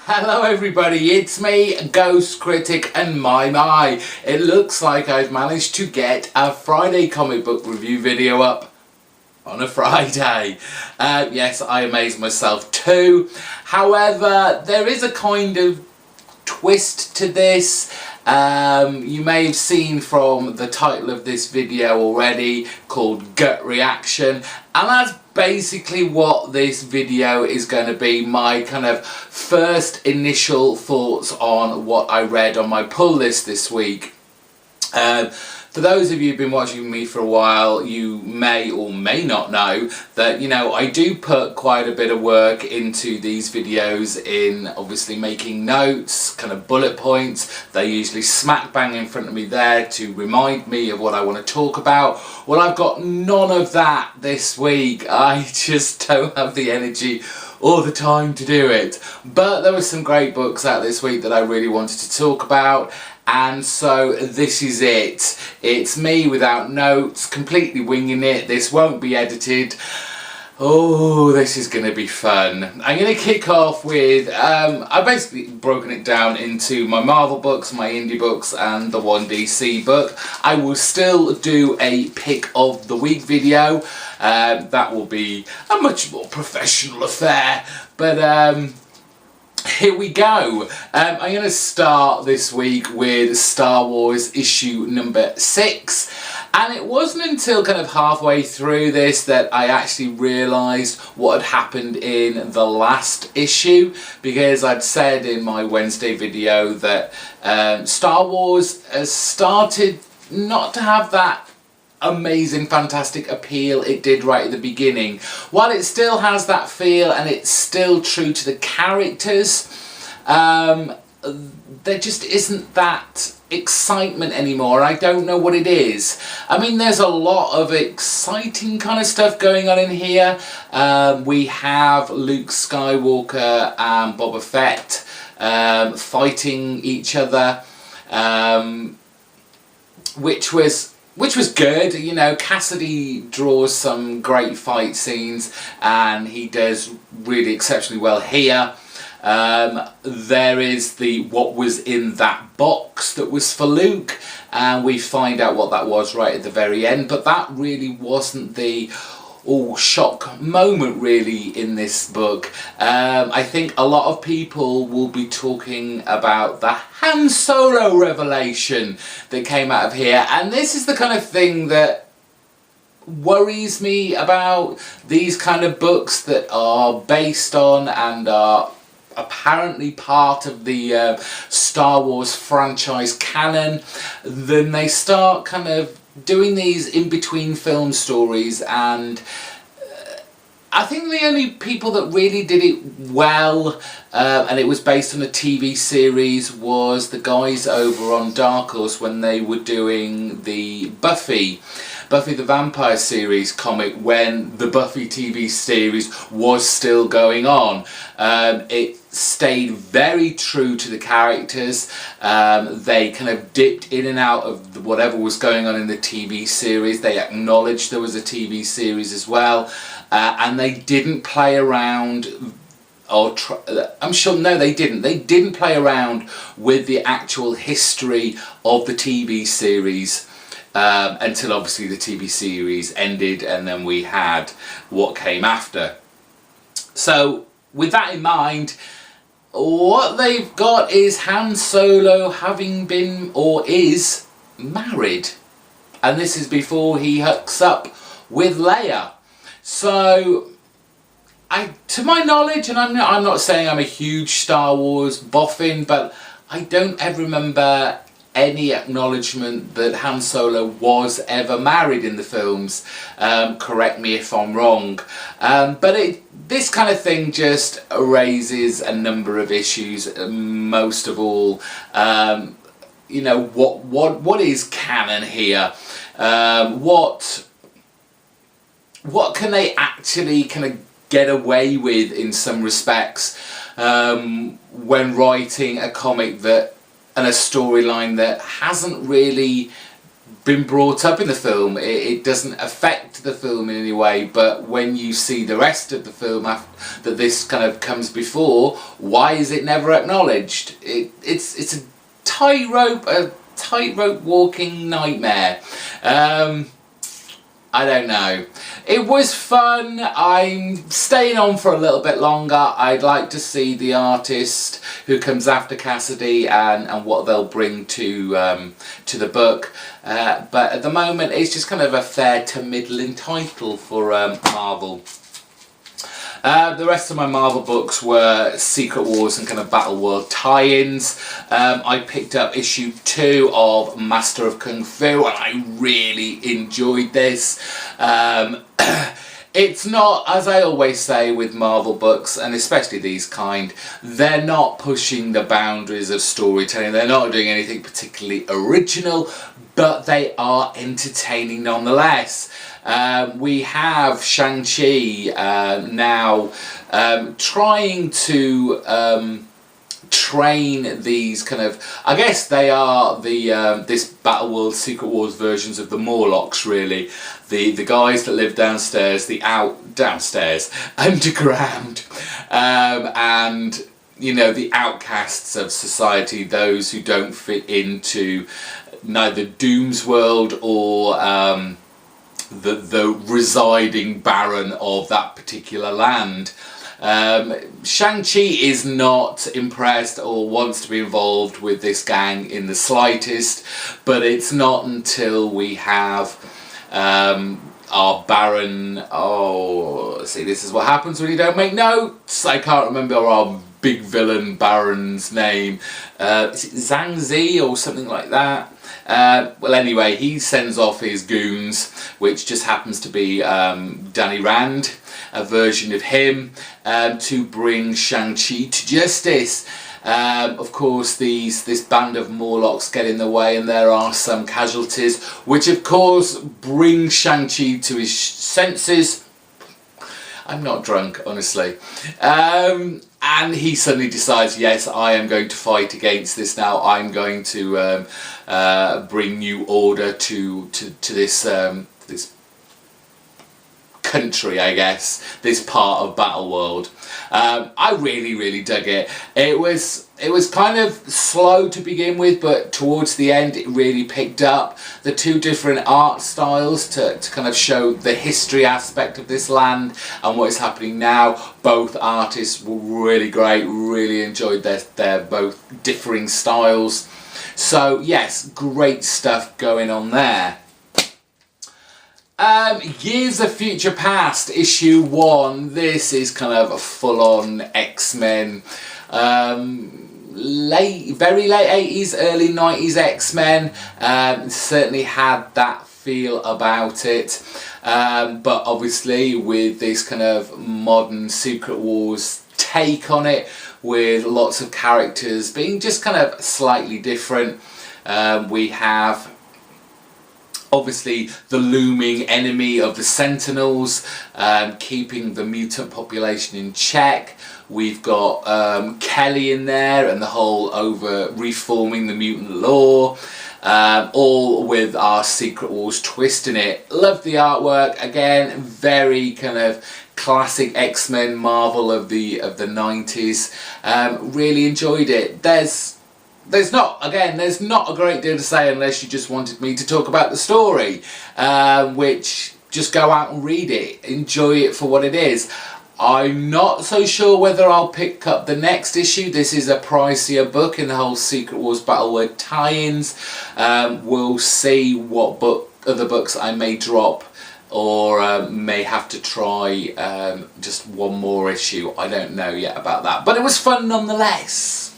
Hello everybody, it's me, GhostCritic, and my, it looks like I've managed to get a Friday comic book review video up on a Friday. Yes, I amaze myself too. However, there is a kind of twist to this. You may have seen from the title of this video already, called Gut Reaction, and that's basically what this video is going to be. My kind of first initial thoughts on what I read on my pull list this week. For those of you who've been watching me for a while, you may or may not know that, you know, I do put quite a bit of work into these videos in obviously making notes, kind of bullet points. They're usually smack bang in front of me there to remind me of what I want to talk about. Well, I've got none of that this week. I just don't have the energy or the time to do it. But there were some great books out this week that I really wanted to talk about. And so this is it. It's me without notes, completely winging it. This won't be edited. Oh, this is going to be fun. I'm going to kick off with, I've basically broken it down into my Marvel books, my indie books, and the one DC book. I will still do a pick of the week video. That will be a much more professional affair. But here we go. I'm going to start this week with Star Wars issue number 6. And it wasn't until kind of halfway through this that I actually realised what had happened in the last issue, because I'd said in my Wednesday video that Star Wars has started not to have that amazing, fantastic appeal it did right at the beginning. While it still has that feel and it's still true to the characters, there just isn't that excitement anymore. I don't know what it is. I mean, there's a lot of exciting kind of stuff going on in here. We have Luke Skywalker and Boba Fett fighting each other, which was good. You know, Cassidy draws some great fight scenes and he does really exceptionally well here. There is the what was in that box that was for Luke, and we find out what that was right at the very end, but that really wasn't the shock moment really in this book. I think a lot of people will be talking about the Han Solo revelation that came out of here, and this is the kind of thing that worries me about these kind of books that are based on and are apparently part of the Star Wars franchise canon. Then they start kind of doing these in-between film stories, and I think the only people that really did it well, and it was based on a TV series, was the guys over on Dark Horse when they were doing the Buffy the Vampire series comic, when the Buffy TV series was still going on. It stayed very true to the characters. They kind of dipped in and out of whatever was going on in the TV series. They acknowledged there was a TV series as well, and they didn't play around I'm sure, no they didn't. They didn't play around with the actual history of the TV series until obviously the TV series ended, and then we had what came after. So with that in mind, what they've got is Han Solo having been, or is, married. And this is before he hooks up with Leia. So, to my knowledge, and I'm not saying I'm a huge Star Wars boffin, but I don't ever remember any acknowledgement that Han Solo was ever married in the films. Correct me if I'm wrong. But this kind of thing just raises a number of issues. Most of all, you know, what is canon here? What can they actually kind of get away with in some respects when writing a comic that, and a storyline that hasn't really been brought up in the film. It doesn't affect the film in any way, but when you see the rest of the film that this kind of comes before, why is it never acknowledged? It's a tightrope walking nightmare. I don't know. It was fun. I'm staying on for a little bit longer. I'd like to see the artist who comes after Cassidy and what they'll bring to the book. But at the moment, it's just kind of a fair to middling title for Marvel. The rest of my Marvel books were Secret Wars and kind of Battle World tie-ins. I picked up issue 2 of Master of Kung Fu and I really enjoyed this. It's not, as I always say with Marvel books, and especially these kind, they're not pushing the boundaries of storytelling. They're not doing anything particularly original, but they are entertaining nonetheless. We have Shang-Chi now trying to train these kind of, I guess they are the this Battle World Secret Wars versions of the Morlocks, really. The guys that live downstairs, underground, and you know, the outcasts of society, those who don't fit into neither Doom's world or the residing baron of that particular land. Shang-Chi is not impressed or wants to be involved with this gang in the slightest, but it's not until we have our baron, see, this is what happens when you don't make notes. I can't remember our big villain baron's name. Is it Zhang Zi or something like that? Well, anyway, he sends off his goons, which just happens to be Danny Rand, a version of him, to bring Shang-Chi to justice. Of course, this band of Morlocks get in the way and there are some casualties, which of course bring Shang-Chi to his senses. I'm not drunk, honestly. And he suddenly decides, yes, I am going to fight against this now. I'm going to bring new order to this this country, I guess, this part of Battle World. I really dug it. It was kind of slow to begin with, but towards the end it really picked up. The two different art styles to kind of show the history aspect of this land and what is happening now. Both artists were really great, really enjoyed their both differing styles. So yes, great stuff going on there. Years of Future Past, issue 1. This is kind of a full-on X-Men, very late 80s, early 90s X-Men. Certainly had that feel about it, but obviously with this kind of modern Secret Wars take on it, with lots of characters being just kind of slightly different. We have obviously the looming enemy of the Sentinels, keeping the mutant population in check. We've got Kelly in there and the whole reforming the mutant law, all with our Secret Wars twist in it. Love the artwork, again, very kind of classic X-Men Marvel of the 90s. Really enjoyed it. There's not a great deal to say unless you just wanted me to talk about the story, which just go out and read it, enjoy it for what it is. I'm not so sure whether I'll pick up the next issue. This is a pricier book in the whole Secret Wars Battle World tie-ins. We'll see what other books I may drop, or may have to try just one more issue. I don't know yet about that, but it was fun nonetheless.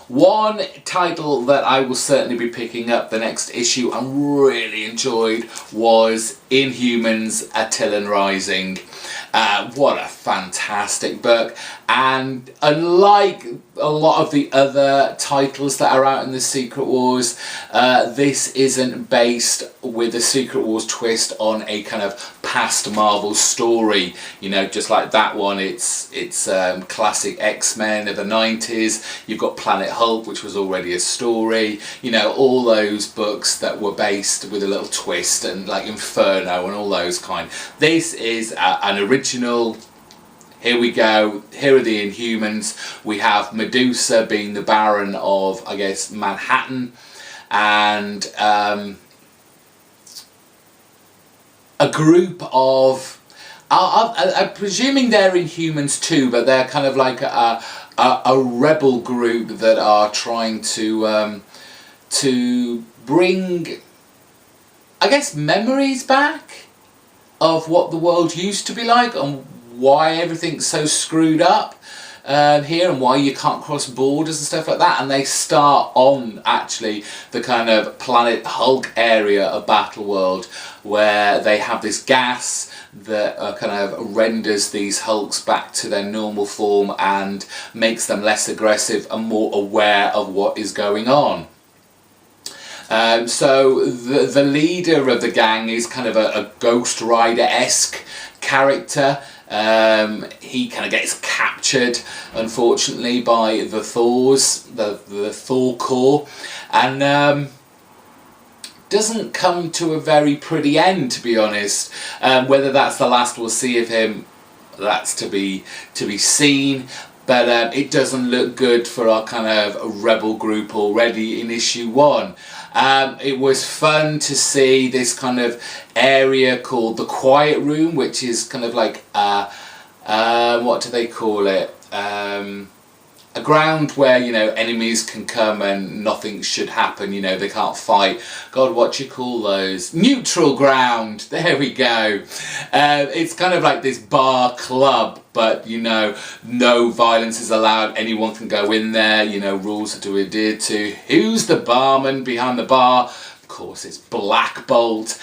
One title that I will certainly be picking up the next issue and really enjoyed was Inhumans Attilan Rising. What a fantastic book. And unlike a lot of the other titles that are out in the Secret Wars, this isn't based with a Secret Wars twist on a kind of past Marvel story. You know, just like that one, it's classic X-Men of the 90s. You've got Planet Hulk, which was already a story. You know, all those books that were based with a little twist, and like Inferno and all those kind. This is an original. Here we go, here are the Inhumans. We have Medusa being the Baron of, I guess, Manhattan, and a group of, I'm presuming they're Inhumans too, but they're kind of like a rebel group that are trying to bring, I guess, memories back of what the world used to be like, and why everything's so screwed up here, and why you can't cross borders and stuff like that. And they start on actually the kind of Planet Hulk area of Battleworld, where they have this gas that kind of renders these Hulks back to their normal form and makes them less aggressive and more aware of what is going on. So the leader of the gang is kind of a Ghost Rider-esque character. He kind of gets captured, unfortunately, by the Thors, the Thor Corps, and doesn't come to a very pretty end, to be honest. Whether that's the last we'll see of him, that's to be seen. But it doesn't look good for our kind of rebel group already in issue 1. It was fun to see this kind of area called the Quiet Room, which is kind of like, what do they call it? A ground where, you know, enemies can come and nothing should happen, you know, they can't fight. God, what do you call those? Neutral ground, there we go. It's kind of like this bar club, but, you know, no violence is allowed, anyone can go in there, you know, rules are to adhere to. Who's the barman behind the bar? Of course, it's Black Bolt.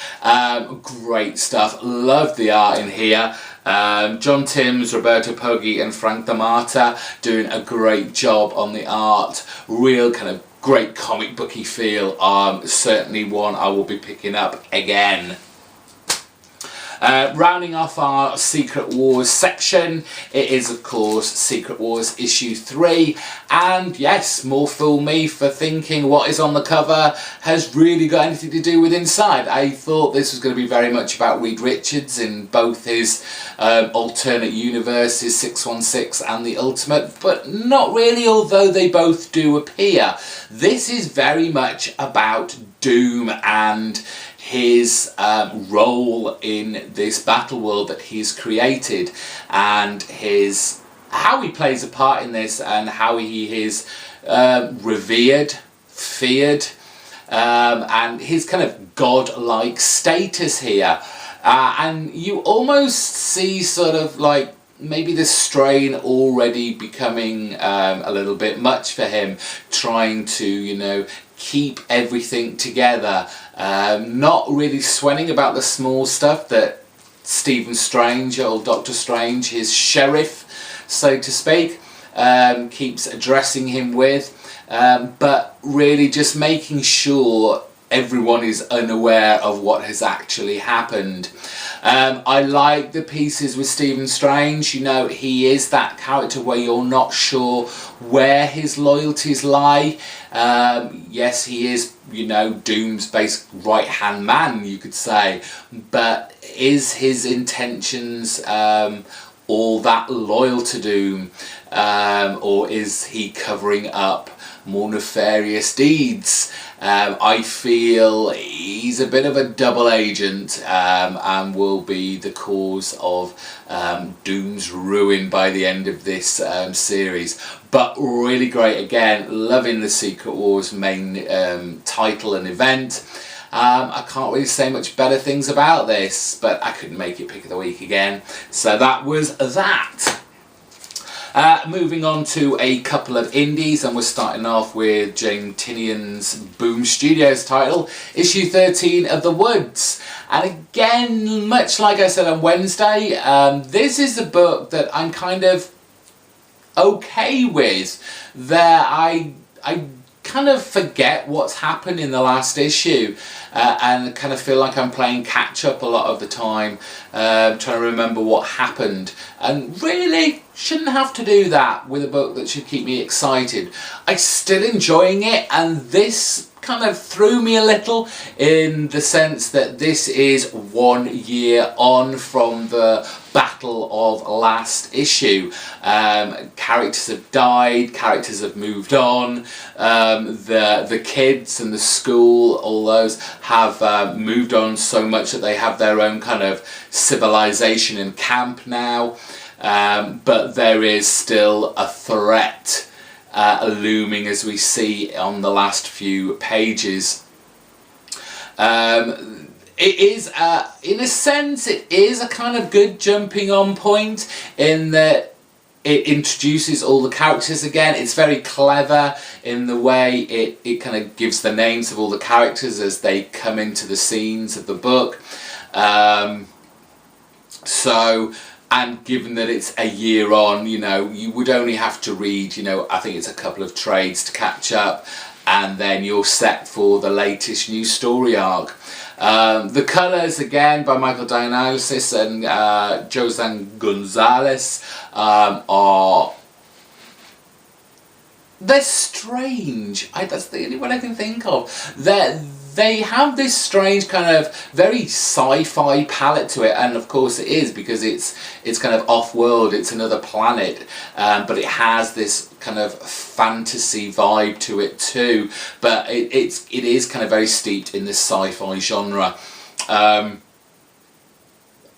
Great stuff, love the art in here. John Timms, Roberto Poggi and Frank D'Amata doing a great job on the art. Real kind of great comic booky feel. Certainly one I will be picking up again. Rounding off our Secret Wars section, it is of course Secret Wars issue 3, and yes, more fool me for thinking what is on the cover has really got anything to do with inside. I thought this was going to be very much about Reed Richards in both his alternate universes, 616 and the Ultimate, but not really, although they both do appear. This is very much about Doom and his role in this battle world that he's created, and how he plays a part in this, and how he is revered, feared, and his kind of godlike status here. And you almost see sort of like maybe the strain already becoming a little bit much for him, trying to, you know, keep everything together, not really sweating about the small stuff that Stephen Strange, or Doctor Strange, his sheriff, so to speak, keeps addressing him with, but really just making sure everyone is unaware of what has actually happened. I like the pieces with Stephen Strange. You know, he is that character where you're not sure where his loyalties lie. Yes, he is, you know, Doom's basic right-hand man, you could say, but is his intentions all that loyal to Doom, or is he covering up more nefarious deeds? I feel he's a bit of a double agent, and will be the cause of Doom's ruin by the end of this series. But really great again, loving the Secret Wars main title and event. I can't really say much better things about this, but I couldn't make it pick of the week again. So that was that. Moving on to a couple of indies, and we're starting off with Jane Tinian's Boom Studios title, issue 13 of The Woods. And again, much like I said on Wednesday, this is a book that I'm kind of okay with. I kind of forget what's happened in the last issue, and kind of feel like I'm playing catch up a lot of the time, trying to remember what happened, and really shouldn't have to do that with a book that should keep me excited. I'm still enjoying it, and this kind of threw me a little in the sense that this is 1 year on from the battle of last issue. Characters have died, characters have moved on, the kids and the school, all those have moved on so much that they have their own kind of civilization and camp now, but there is still a threat looming, as we see on the last few pages. It is, in a sense, it is a kind of good jumping on point in that it introduces all the characters again. It's very clever in the way it kind of gives the names of all the characters as they come into the scenes of the book. And given that it's a year on, you know, you would only have to read, you know, I think it's a couple of trades to catch up, and then you're set for the latest new story arc. The colours, again, by Michael Dionysus and Josan Gonzalez, they're strange. That's the only one I can think of. They have this strange kind of very sci-fi palette to it, and of course it is, because it's kind of off-world, it's another planet, but it has this kind of fantasy vibe to it too, but it is kind of very steeped in this sci-fi genre.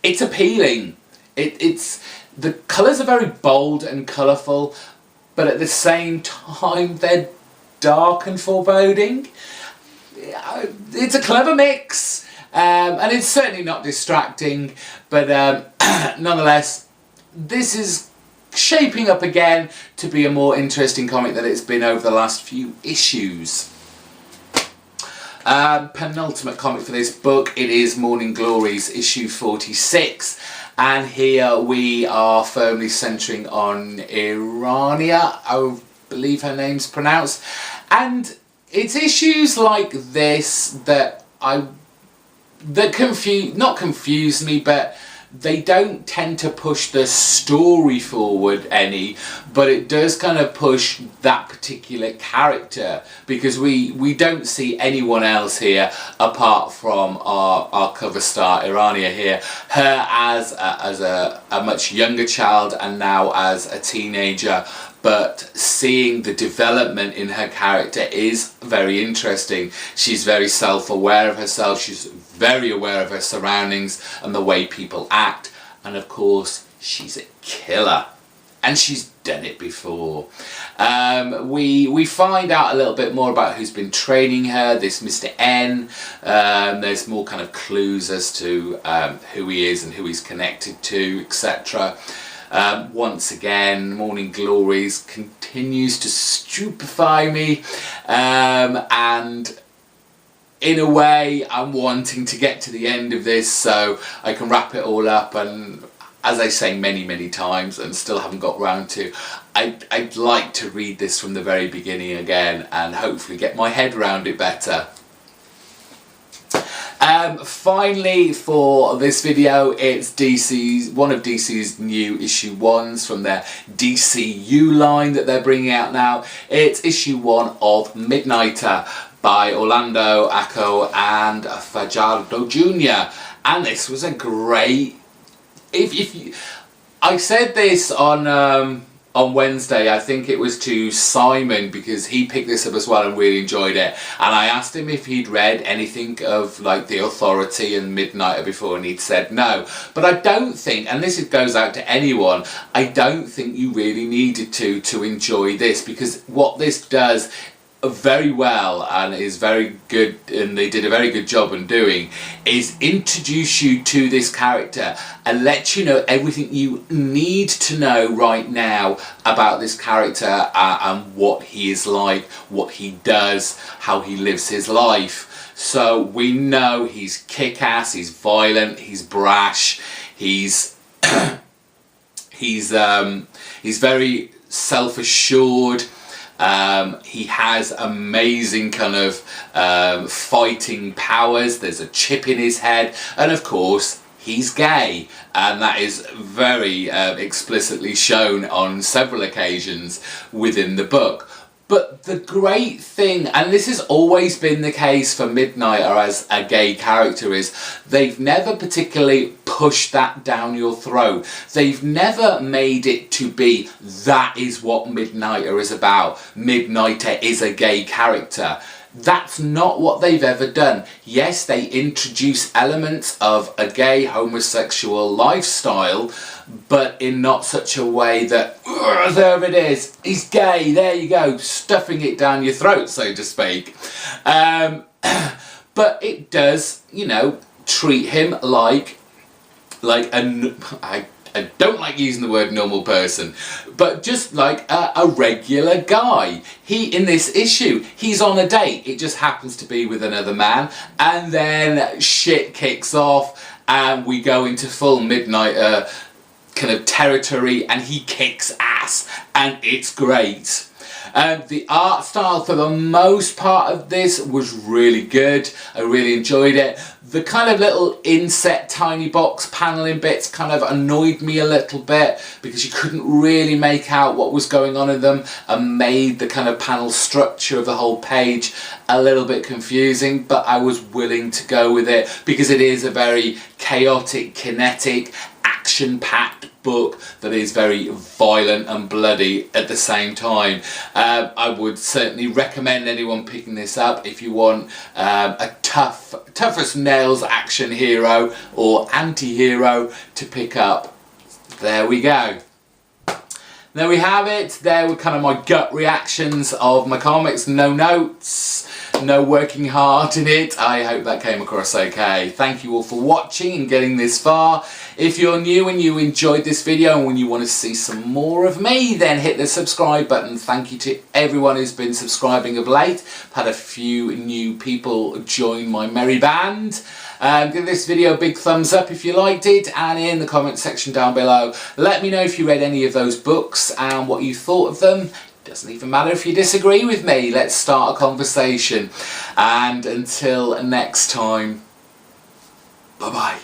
It's appealing. The colours are very bold and colourful, but at the same time they're dark and foreboding. It's a clever mix, and it's certainly not distracting, but nonetheless, this is shaping up again to be a more interesting comic than it's been over the last few issues. Penultimate comic for this book, it is Morning Glories issue 46, and here we are firmly centering on Irania, I believe her name's pronounced, and it's issues like this that not confuse me, but they don't tend to push the story forward any, but it does kind of push that particular character, because we don't see anyone else here apart from our cover star Irania here, her as a much younger child and now as a teenager. But seeing the development in her character is very interesting. She's very self-aware of herself, she's very aware of her surroundings and the way people act, and of course she's a killer, and she's done it before. We find out a little bit more about who's been training her, this Mr. N. There's more kind of clues as to who he is and who he's connected to, etc. Once again, Morning Glories continues to stupefy me, and in a way I'm wanting to get to the end of this so I can wrap it all up, and as I say many times and still haven't got round to, I'd like to read this from the very beginning again and hopefully get my head around it better. Finally, for this video, it's one of DC's new issue 1s from their DCU line that they're bringing out now. It's issue 1 of Midnighter by Orlando Acco and Fajardo Jr. And this was a great... I said this on Wednesday, I think it was to Simon, because he picked this up as well and really enjoyed it, and I asked him if he'd read anything of like The Authority and Midnighter before, and he'd said no. But I don't think, and this goes out to anyone, I don't think you really needed to enjoy this, because what this does very well and is very good, and they did a very good job in doing, is introduce you to this character and let you know everything you need to know right now about this character, and what he is like, what he does, how he lives his life. So we know he's kick-ass, he's violent, he's brash, he's he's very self-assured. He has amazing kind of fighting powers. There's a chip in his head, and of course he's gay, and that is very explicitly shown on several occasions within the book. But the great thing, and this has always been the case for Midnighter as a gay character, is they've never particularly pushed that down your throat. They've never made it to be, that is what Midnighter is about. Midnighter is a gay character. That's not what they've ever done. Yes, they introduce elements of a gay homosexual lifestyle, but in not such a way that, there it is, he's gay, there you go, stuffing it down your throat, so to speak. But it does, you know, treat him like I don't like using the word normal person, but just like a regular guy. In this issue, he's on a date. It just happens to be with another man, and then shit kicks off, and we go into full Midnighter kind of territory, and he kicks ass, and it's great. The art style for the most part of this was really good. I really enjoyed it. The kind of little inset tiny box paneling bits kind of annoyed me a little bit, because you couldn't really make out what was going on in them, and made the kind of panel structure of the whole page a little bit confusing, but I was willing to go with it because it is a very chaotic, kinetic, action-packed book that is very violent and bloody at the same time. I would certainly recommend anyone picking this up if you want a tough as nails action hero or anti-hero to pick up. There we go. There we have it. There were kind of my gut reactions of my comics. No notes, no working hard in it. I hope that came across okay. Thank you all for watching and getting this far. If you're new and you enjoyed this video and when you want to see some more of me, then hit the subscribe button. Thank you to everyone who's been subscribing of late. I've had a few new people join my merry band. Give this video a big thumbs up if you liked it, and in the comment section down below, let me know if you read any of those books and what you thought of them. Doesn't even matter if you disagree with me. Let's start a conversation. And until next time, bye-bye.